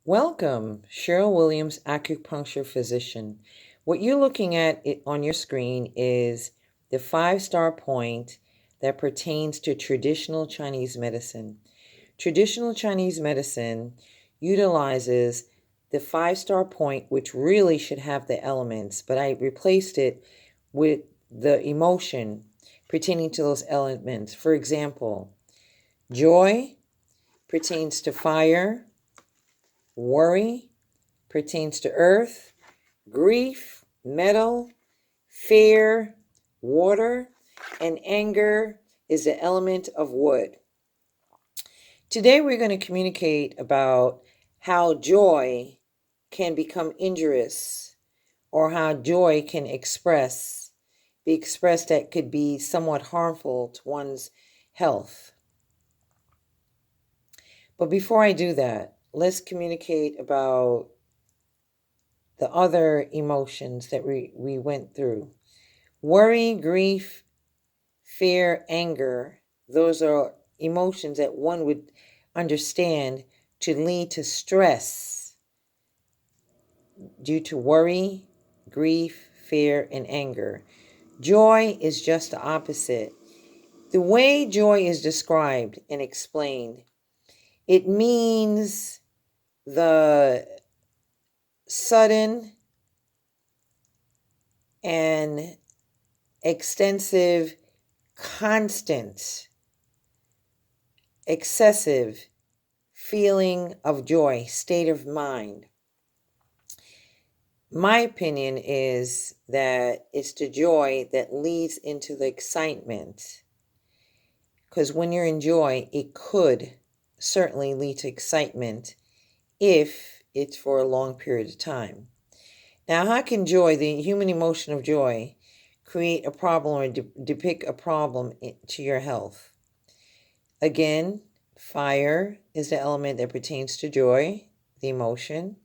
Welcome, Cherryl Williams, acupuncture physician. What you're looking at on your screen is the 5-star point that pertains to traditional Chinese medicine. Traditional Chinese medicine utilizes the 5-star point, which really should have the elements, but I replaced it with the emotion pertaining to those elements. For example, joy pertains to fire, worry pertains to earth, grief, metal, fear, water, and anger is the element of wood. Today we're going to communicate about how joy can become injurious, or how joy can be expressed that could be somewhat harmful to one's health. But before I do that, let's communicate about the other emotions that we went through. Worry, grief, fear, anger, those are emotions that one would understand to lead to stress due to worry, grief, fear, and anger. Joy is just the opposite. The way joy is described and explained, it means the sudden and extensive, constant, excessive feeling of joy, state of mind. My opinion is that it's the joy that leads into the excitement. Because when you're in joy, it could certainly lead to excitement if it's for a long period of time. Now, how can joy, the human emotion of joy, create a problem or depict a problem to your health? Again, fire is the element that pertains to joy, the emotion.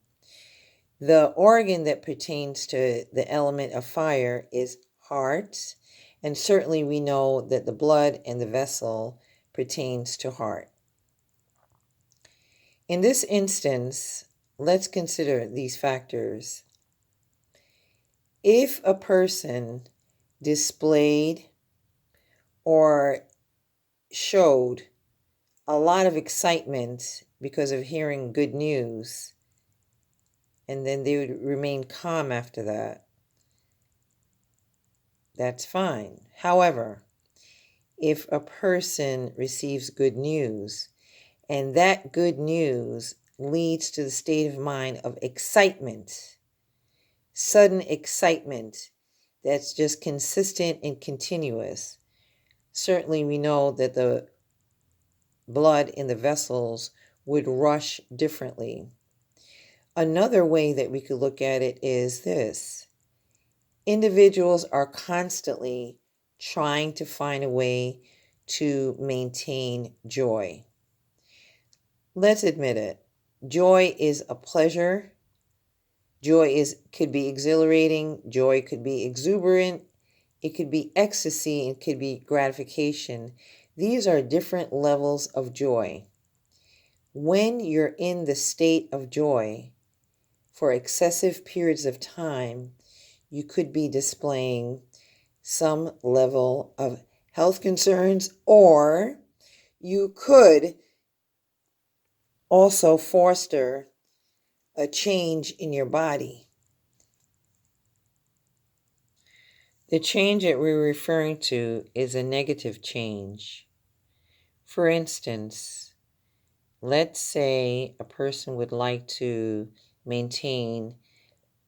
The organ that pertains to the element of fire is heart, and certainly we know that the blood and the vessel pertains to heart. In this instance, let's consider these factors. If a person displayed or showed a lot of excitement because of hearing good news, and then they would remain calm after that, that's fine. However, if a person receives good news and that good news leads to the state of mind of excitement, sudden excitement that's just consistent and continuous, certainly we know that the blood in the vessels would rush differently. Another way that we could look at it is this. Individuals are constantly trying to find a way to maintain joy. Let's admit it. Joy is a pleasure. Joy could be exhilarating. Joy could be exuberant. It could be ecstasy. It could be gratification. These are different levels of joy. When you're in the state of joy for excessive periods of time, you could be displaying some level of health concerns, or you could also foster a change in your body. The change that we're referring to is a negative change. For instance, let's say a person would like to maintain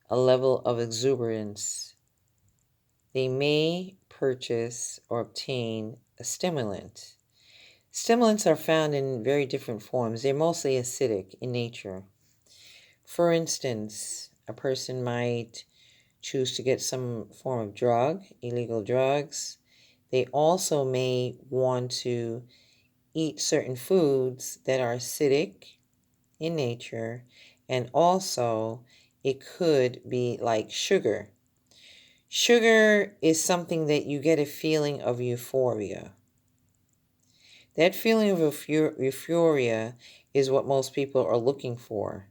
a level of exuberance. They may purchase or obtain a stimulant. Stimulants are found in very different forms. They're mostly acidic in nature. For instance, a person might choose to get some form of drug, illegal drugs. They also may want to eat certain foods that are acidic in nature, and also it could be like sugar. Sugar is something that you get a feeling of euphoria. That feeling of euphoria is what most people are looking for.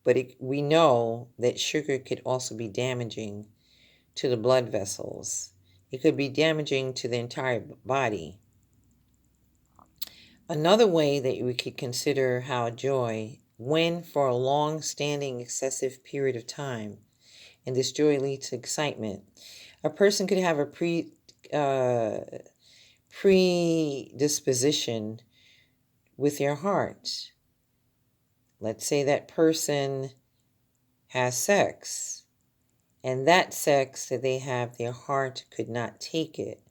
But we know that sugar could also be damaging to the blood vessels. It could be damaging to the entire body. Another way that we could consider how joy, when for a long-standing excessive period of time, and this joy leads to excitement, a person could have a predisposition with their heart. Let's say that person has sex, and that sex that they have, their heart could not take it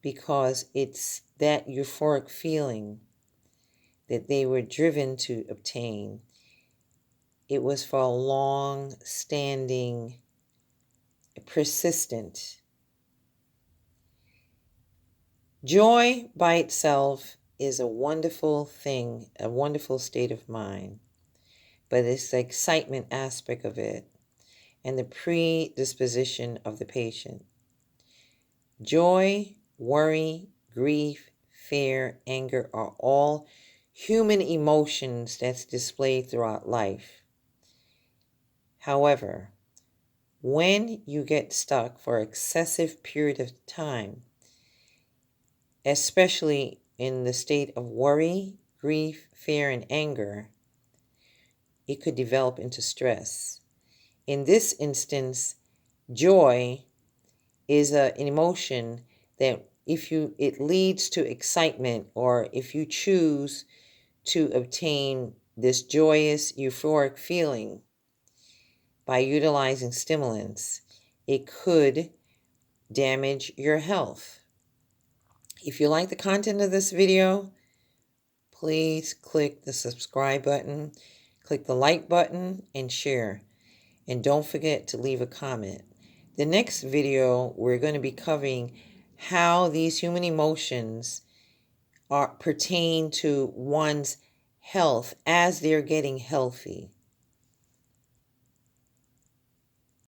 because it's that euphoric feeling that they were driven to obtain. It was for a long-standing, persistent. Joy by itself is a wonderful thing, a wonderful state of mind, but it's the excitement aspect of it and the predisposition of the patient. Joy, worry, grief, fear, anger are all human emotions that's displayed throughout life. However, when you get stuck for an excessive period of time, especially in the state of worry, grief, fear, and anger, it could develop into stress. In this instance, joy is an emotion that it leads to excitement, or if you choose to obtain this joyous, euphoric feeling by utilizing stimulants, it could damage your health. If you like the content of this video, please click the subscribe button, click the like button, and share. And don't forget to leave a comment. The next video, we're going to be covering how these human emotions pertain to one's health as they're getting healthy.